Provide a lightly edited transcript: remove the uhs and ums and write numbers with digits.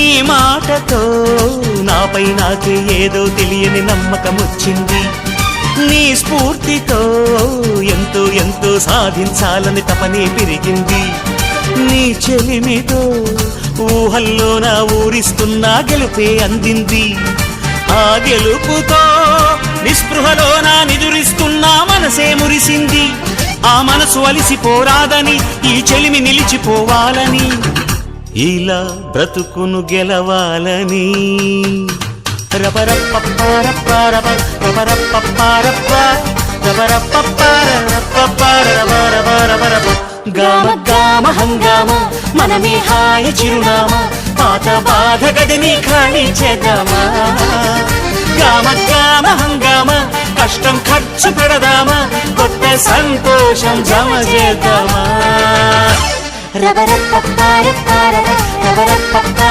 నీ మాటతో నాపై నాకే ఏదో తెలియని నమ్మకం వచ్చింది. నీ స్ఫూర్తితో ఎంతో ఎంతో సాధించాలని తపనే పెరిగింది. నీ చెలిమితో ఊహల్లో నా ఊరిస్తున్నా గెలుపే అందింది. ఆ గెలుపుతో నిస్పృహలో నా నిదురిస్తున్నా మనసే మురిసింది. ఆ మనసు అలిసిపోరాదని ఈ చెలిమి నిలిచిపోవాలని ఇలా బ్రతుకును గెలవాలని గామ గామ హంగామ మనమే హాయ చిరునామా పాత బాధ గదిని ఖాళీ చేద్దామా. గామ గామ హంగామ కష్టం ఖర్చు పెడదామా కొత్త సంతోషం జమ చేద్దామా.